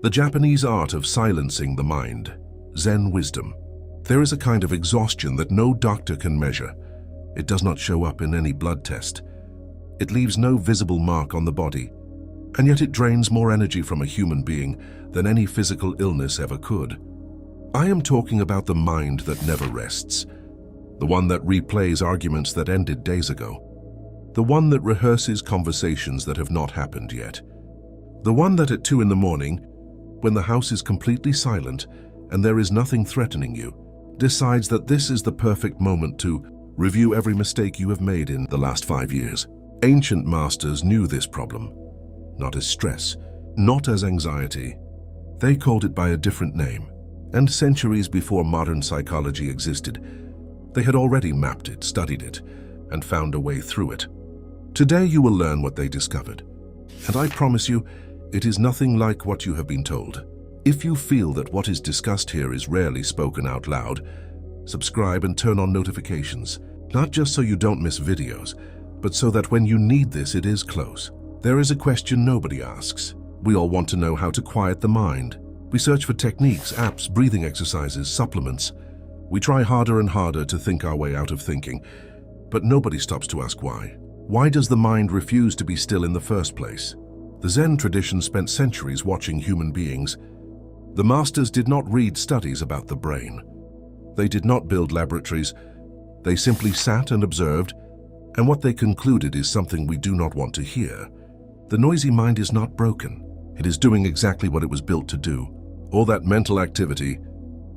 The Japanese art of silencing the mind, Zen wisdom. There is a kind of exhaustion that no doctor can measure. It does not show up in any blood test. It leaves no visible mark on the body, and yet it drains more energy from a human being than any physical illness ever could. I am talking about the mind that never rests, the one that replays arguments that ended days ago, the one that rehearses conversations that have not happened yet, the one that at 2 in the morning, when the house is completely silent and there is nothing threatening you, decides that this is the perfect moment to review every mistake you have made in the last 5 years. Ancient masters knew this problem, not as stress, not as anxiety. They called it by a different name, and centuries before modern psychology existed, they had already mapped it, studied it, and found a way through it. Today you will learn what they discovered, and I promise you, it is nothing like what you have been told. If you feel that what is discussed here is rarely spoken out loud, subscribe and turn on notifications, not just so you don't miss videos, but so that when you need this, it is close. There is a question nobody asks. We all want to know how to quiet the mind. We search for techniques, apps, breathing exercises, supplements. We try harder and harder to think our way out of thinking, but nobody stops to ask why. Why does the mind refuse to be still in the first place? The Zen tradition spent centuries watching human beings. The masters did not read studies about the brain. They did not build laboratories. They simply sat and observed, and what they concluded is something we do not want to hear. The noisy mind is not broken. It is doing exactly what it was built to do. All that mental activity,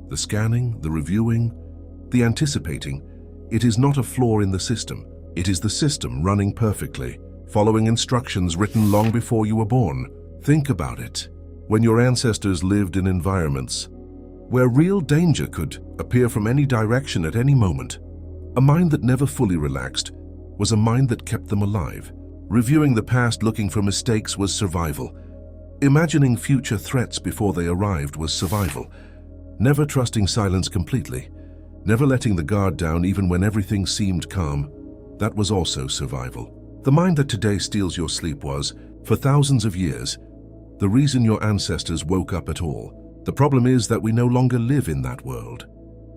the scanning, the reviewing, the anticipating, it is not a flaw in the system. It is the system running perfectly, following instructions written long before you were born. Think about it. When your ancestors lived in environments where real danger could appear from any direction at any moment, a mind that never fully relaxed was a mind that kept them alive. Reviewing the past, looking for mistakes, was survival. Imagining future threats before they arrived was survival. Never trusting silence completely, never letting the guard down even when everything seemed calm, that was also survival. The mind that today steals your sleep was, for thousands of years, the reason your ancestors woke up at all. The problem is that we no longer live in that world,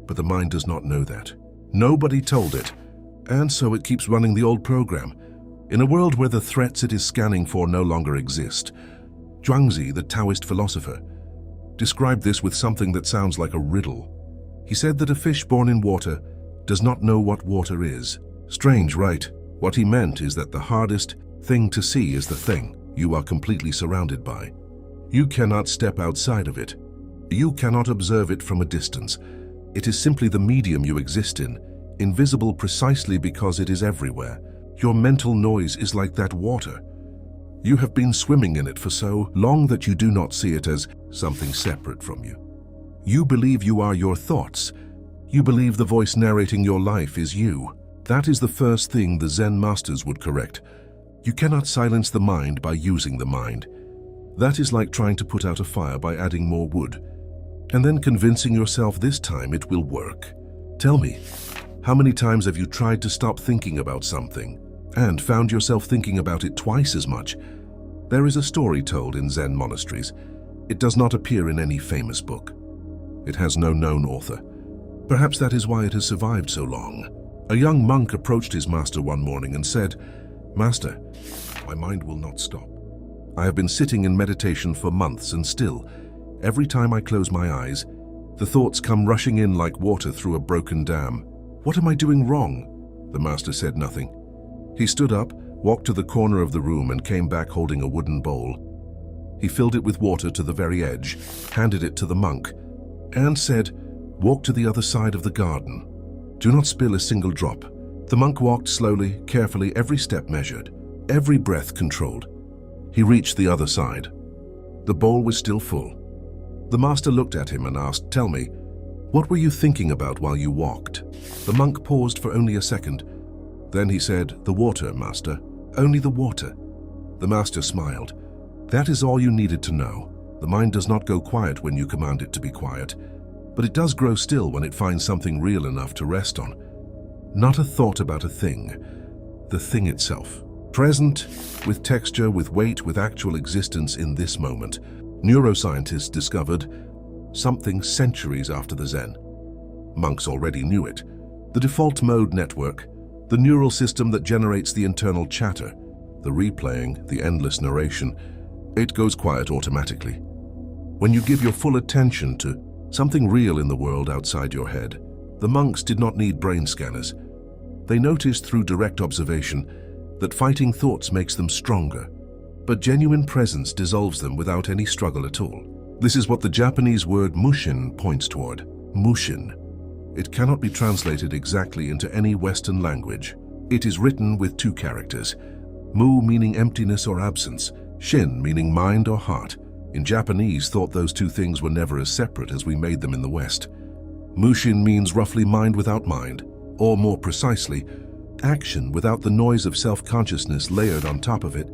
but the mind does not know that. Nobody told it, and so it keeps running the old program. In a world where the threats it is scanning for no longer exist, Zhuangzi, the Taoist philosopher, described this with something that sounds like a riddle. He said that a fish born in water does not know what water is. Strange, right? What he meant is that the hardest thing to see is the thing you are completely surrounded by. You cannot step outside of it. You cannot observe it from a distance. It is simply the medium you exist in, invisible precisely because it is everywhere. Your mental noise is like that water. You have been swimming in it for so long that you do not see it as something separate from you. You believe you are your thoughts. You believe the voice narrating your life is you. That is the first thing the Zen masters would correct. You cannot silence the mind by using the mind. That is like trying to put out a fire by adding more wood, and then convincing yourself this time it will work. Tell me, how many times have you tried to stop thinking about something and found yourself thinking about it twice as much? There is a story told in Zen monasteries. It does not appear in any famous book. It has no known author. Perhaps that is why it has survived so long. A young monk approached his master one morning and said, "Master, my mind will not stop. I have been sitting in meditation for months and still, every time I close my eyes, the thoughts come rushing in like water through a broken dam. What am I doing wrong?" The master said nothing. He stood up, walked to the corner of the room and came back holding a wooden bowl. He filled it with water to the very edge, handed it to the monk, and said, "Walk to the other side of the garden. Do not spill a single drop." The monk walked slowly, carefully, every step measured, every breath controlled. He reached the other side. The bowl was still full. The master looked at him and asked, "Tell me, what were you thinking about while you walked?" The monk paused for only a second. Then he said, "The water, master. Only the water." The master smiled. "That is all you needed to know. The mind does not go quiet when you command it to be quiet, but it does grow still when it finds something real enough to rest on. Not a thought about a thing, the thing itself. Present, with texture, with weight, with actual existence in this moment. Neuroscientists discovered something centuries after the Zen. Monks already knew it. The default mode network, the neural system that generates the internal chatter, the replaying, the endless narration, it goes quiet automatically. When you give your full attention to something real in the world outside your head, the monks did not need brain scanners. They noticed through direct observation that fighting thoughts makes them stronger, but genuine presence dissolves them without any struggle at all. This is what the Japanese word Mushin points toward. Mushin. It cannot be translated exactly into any Western language. It is written with two characters, mu meaning emptiness or absence, shin meaning mind or heart. In Japanese, thought those two things were never as separate as we made them in the West. Mushin means roughly mind without mind, or more precisely, action without the noise of self-consciousness layered on top of it.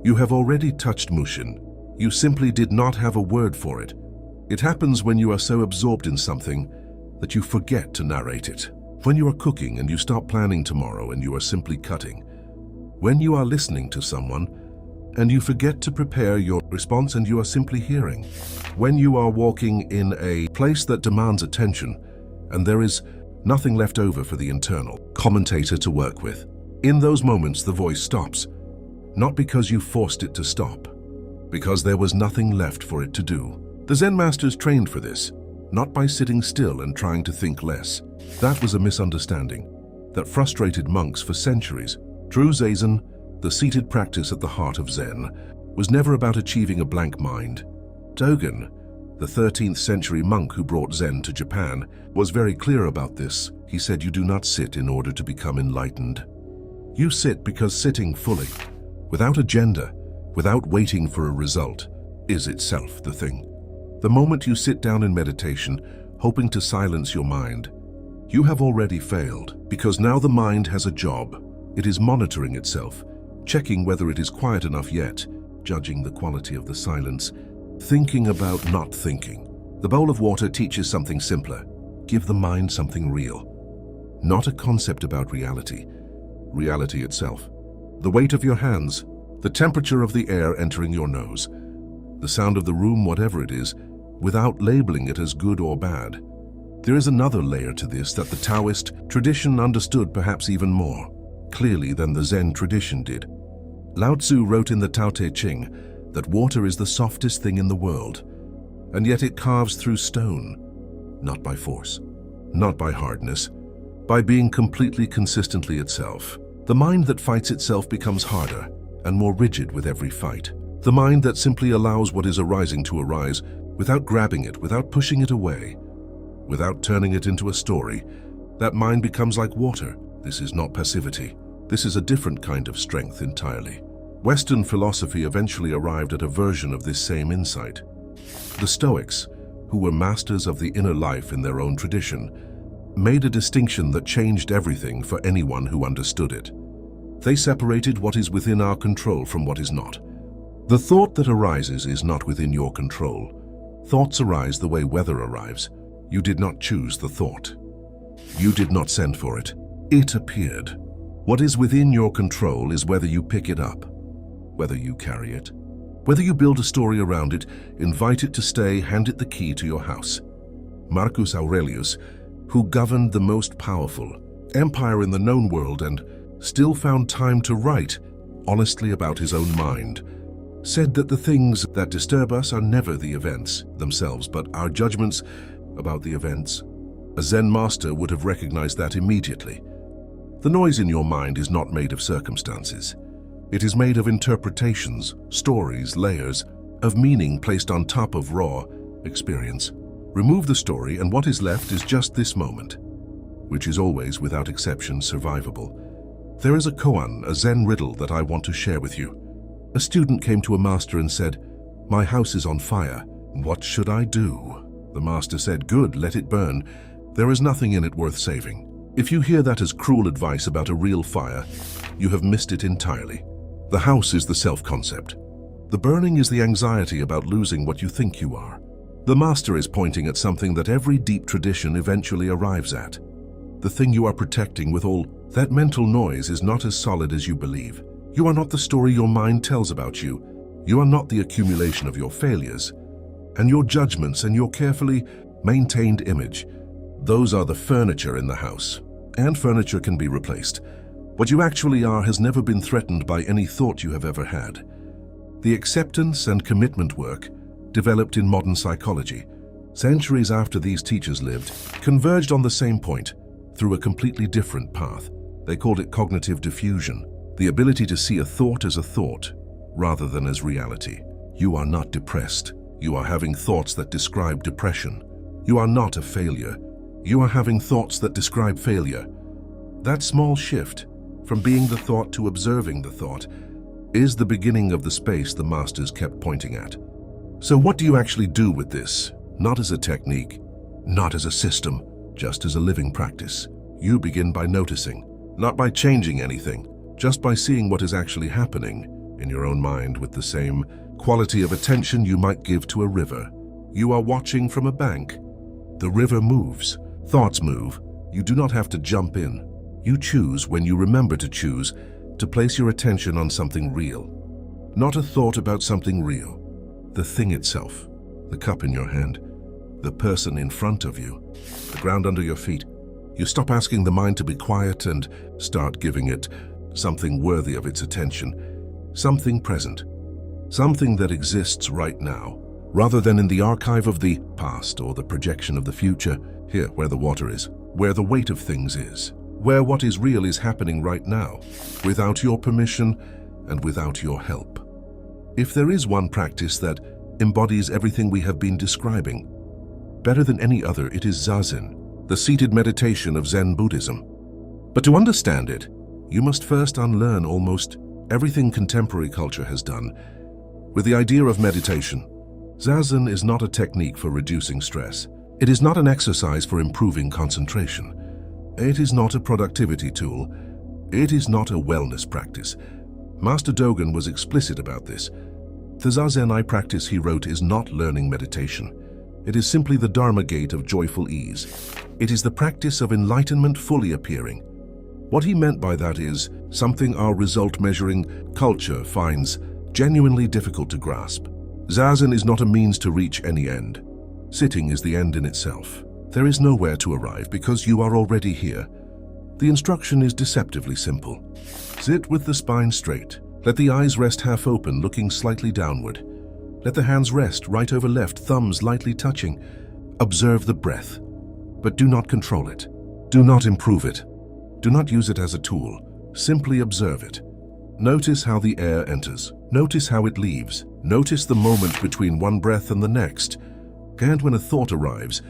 You have already touched Mushin. You simply did not have a word for it. It happens when you are so absorbed in something that you forget to narrate it. When you are cooking and you stop planning tomorrow and you are simply cutting. When you are listening to someone and you forget to prepare your response and you are simply hearing. When you are walking in a place that demands attention and there is nothing left over for the internal commentator to work with. In those moments, the voice stops, not because you forced it to stop, because there was nothing left for it to do. The Zen masters trained for this, not by sitting still and trying to think less. That was a misunderstanding that frustrated monks for centuries. True Zazen, the seated practice at the heart of Zen, was never about achieving a blank mind. Dogen, the 13th century monk who brought Zen to Japan, was very clear about this. He said, "You do not sit in order to become enlightened. You sit because sitting fully, without agenda, without waiting for a result, is itself the thing." The moment you sit down in meditation, hoping to silence your mind, you have already failed, because now the mind has a job. It is monitoring itself, checking whether it is quiet enough yet, judging the quality of the silence, thinking about not thinking. The bowl of water teaches something simpler. Give the mind something real. Not a concept about reality. Reality itself. The weight of your hands, the temperature of the air entering your nose, the sound of the room, whatever it is, without labeling it as good or bad. There is another layer to this that the Taoist tradition understood perhaps even more clearly than the Zen tradition did. Lao Tzu wrote in the Tao Te Ching that water is the softest thing in the world, and yet it carves through stone, not by force, not by hardness, by being completely consistently itself. The mind that fights itself becomes harder and more rigid with every fight. The mind that simply allows what is arising to arise without grabbing it, without pushing it away, without turning it into a story, that mind becomes like water. This is not passivity. This is a different kind of strength entirely. Western philosophy eventually arrived at a version of this same insight. The Stoics, who were masters of the inner life in their own tradition, made a distinction that changed everything for anyone who understood it. They separated what is within our control from what is not. The thought that arises is not within your control. Thoughts arise the way weather arrives. You did not choose the thought. You did not send for it. It appeared. What is within your control is whether you pick it up, whether you carry it, whether you build a story around it, invite it to stay, hand it the key to your house. Marcus Aurelius, who governed the most powerful empire in the known world and still found time to write honestly about his own mind, said that the things that disturb us are never the events themselves, but our judgments about the events. A Zen master would have recognized that immediately. The noise in your mind is not made of circumstances. It is made of interpretations, stories, layers of meaning placed on top of raw experience. Remove the story and what is left is just this moment, which is always, without exception, survivable. There is a koan, a Zen riddle that I want to share with you. A student came to a master and said, "My house is on fire. What should I do?" The master said, "Good, let it burn. There is nothing in it worth saving." If you hear that as cruel advice about a real fire, you have missed it entirely. The house is the self-concept. The burning is the anxiety about losing what you think you are. The master is pointing at something that every deep tradition eventually arrives at. The thing you are protecting with all that mental noise is not as solid as you believe. You are not the story your mind tells about you. You are not the accumulation of your failures, and your judgments and your carefully maintained image. Those are the furniture in the house, and furniture can be replaced. What you actually are has never been threatened by any thought you have ever had. The acceptance and commitment work, developed in modern psychology, centuries after these teachers lived, converged on the same point through a completely different path. They called it cognitive diffusion, the ability to see a thought as a thought rather than as reality. You are not depressed. You are having thoughts that describe depression. You are not a failure. You are having thoughts that describe failure. That small shift, from being the thought to observing the thought, is the beginning of the space the masters kept pointing at. So what do you actually do with this? Not as a technique, not as a system, just as a living practice. You begin by noticing, not by changing anything, just by seeing what is actually happening in your own mind with the same quality of attention you might give to a river. You are watching from a bank. The river moves, thoughts move. You do not have to jump in. You choose, when you remember to choose, to place your attention on something real. Not a thought about something real. The thing itself, the cup in your hand, the person in front of you, the ground under your feet. You stop asking the mind to be quiet and start giving it something worthy of its attention. Something present, something that exists right now, rather than in the archive of the past or the projection of the future. Here, where the water is, where the weight of things is, where what is real is happening right now, without your permission and without your help. If there is one practice that embodies everything we have been describing, better than any other, it is Zazen, the seated meditation of Zen Buddhism. But to understand it, you must first unlearn almost everything contemporary culture has done. With the idea of meditation, Zazen is not a technique for reducing stress. It is not an exercise for improving concentration. It is not a productivity tool. It is not a wellness practice. Master Dogen was explicit about this. The Zazen I practice, he wrote, is not learning meditation. It is simply the Dharma gate of joyful ease. It is the practice of enlightenment fully appearing. What he meant by that is something our result-measuring culture finds genuinely difficult to grasp. Zazen is not a means to reach any end. Sitting is the end in itself. There is nowhere to arrive because you are already here. The instruction is deceptively simple. Sit with the spine straight. Let the eyes rest half open, looking slightly downward. Let the hands rest right over left, thumbs lightly touching. Observe the breath, but do not control it. Do not improve it. Do not use it as a tool. Simply observe it. Notice how the air enters. Notice how it leaves. Notice the moment between one breath and the next. And when a thought arrives,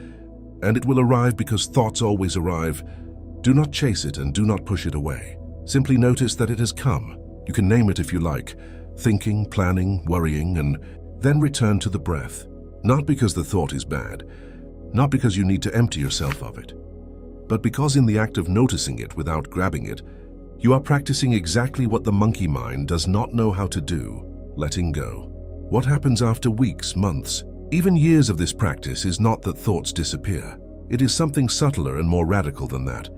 and it will arrive because thoughts always arrive, do not chase it and do not push it away. Simply notice that it has come. You can name it if you like. Thinking, planning, worrying, and then return to the breath. Not because the thought is bad, not because you need to empty yourself of it, but because in the act of noticing it without grabbing it, you are practicing exactly what the monkey mind does not know how to do, letting go. What happens after weeks, months, even years of this practice is not that thoughts disappear. It is something subtler and more radical than that.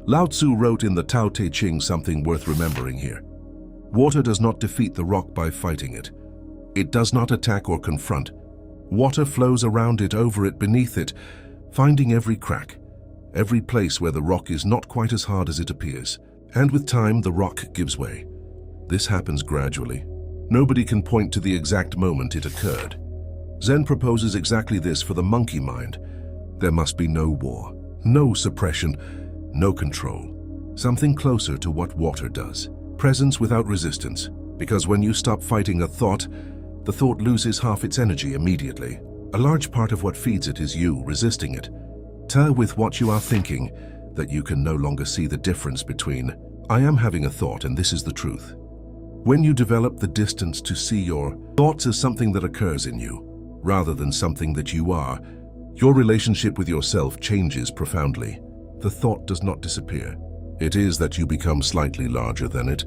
Lao Tzu wrote in the Tao Te Ching something worth remembering here. Water does not defeat the rock by fighting it. It does not attack or confront. Water flows around it, over it, beneath it, finding every crack, every place where the rock is not quite as hard as it appears. And with time, the rock gives way. This happens gradually. Nobody can point to the exact moment it occurred. Zen proposes exactly this for the monkey mind. There must be no war, no suppression, no control. Something closer to what water does. Presence without resistance. Because when you stop fighting a thought, the thought loses half its energy immediately. A large part of what feeds it is you resisting it. Tell with what you are thinking that you can no longer see the difference between I am having a thought and this is the truth. When you develop the distance to see your thoughts as something that occurs in you, rather than something that you are, your relationship with yourself changes profoundly. The thought does not disappear. It is that you become slightly larger than it.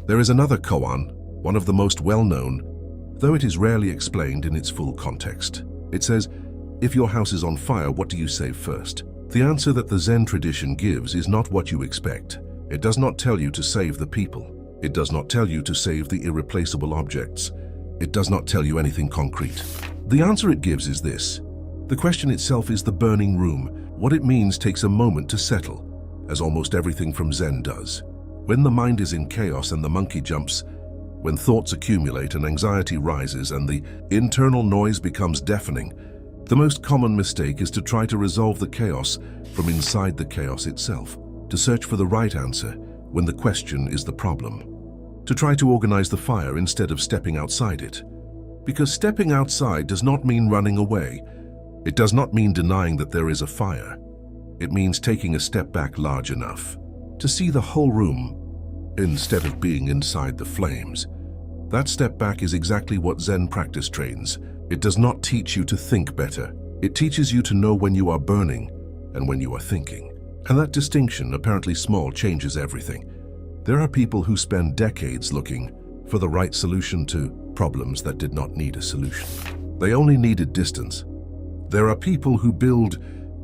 There is another koan, one of the most well-known, though it is rarely explained in its full context. It says, if your house is on fire, what do you say first? The answer that the Zen tradition gives is not what you expect. It does not tell you to save the people. It does not tell you to save the irreplaceable objects. It does not tell you anything concrete. The answer it gives is this. The question itself is the burning room. What it means takes a moment to settle, as almost everything from Zen does. When the mind is in chaos and the monkey jumps, when thoughts accumulate and anxiety rises and the internal noise becomes deafening, the most common mistake is to try to resolve the chaos from inside the chaos itself, to search for the right answer when the question is the problem, to try to organize the fire instead of stepping outside it. Because stepping outside does not mean running away. It does not mean denying that there is a fire. It means taking a step back large enough to see the whole room instead of being inside the flames. That step back is exactly what Zen practice trains. It does not teach you to think better. It teaches you to know when you are burning and when you are thinking. And that distinction, apparently small, changes everything. There are people who spend decades looking for the right solution to problems that did not need a solution. They only needed distance. There are people who build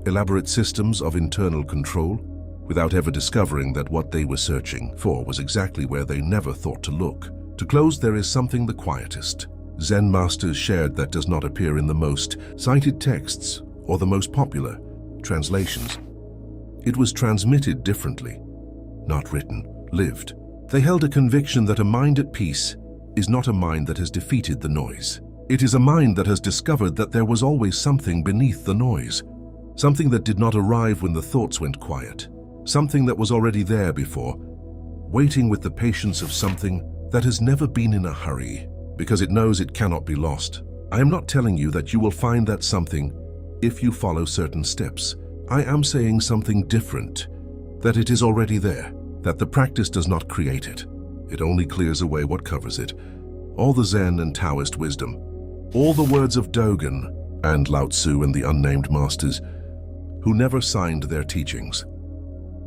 elaborate systems of internal control without ever discovering that what they were searching for was exactly where they never thought to look. To close, there is something the quietest Zen masters shared that does not appear in the most cited texts or the most popular translations. It was transmitted differently, not written, lived. They held a conviction that a mind at peace is not a mind that has defeated the noise. It is a mind that has discovered that there was always something beneath the noise, something that did not arrive when the thoughts went quiet, something that was already there before, waiting with the patience of something that has never been in a hurry, because it knows it cannot be lost. I am not telling you that you will find that something if you follow certain steps. I am saying something different, that it is already there, that the practice does not create it. It only clears away what covers it. All the Zen and Taoist wisdom, all the words of Dogen and Lao Tzu and the unnamed masters, who never signed their teachings.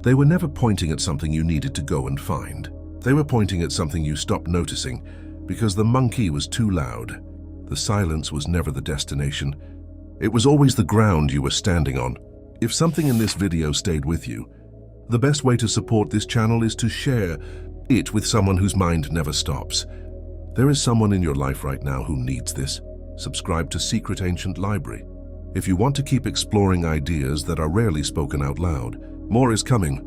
They were never pointing at something you needed to go and find. They were pointing at something you stopped noticing because the monkey was too loud. The silence was never the destination. It was always the ground you were standing on. If something in this video stayed with you, the best way to support this channel is to share it with someone whose mind never stops. There is someone in your life right now who needs this. Subscribe to Secret Ancient Library. If you want to keep exploring ideas that are rarely spoken out loud, more is coming.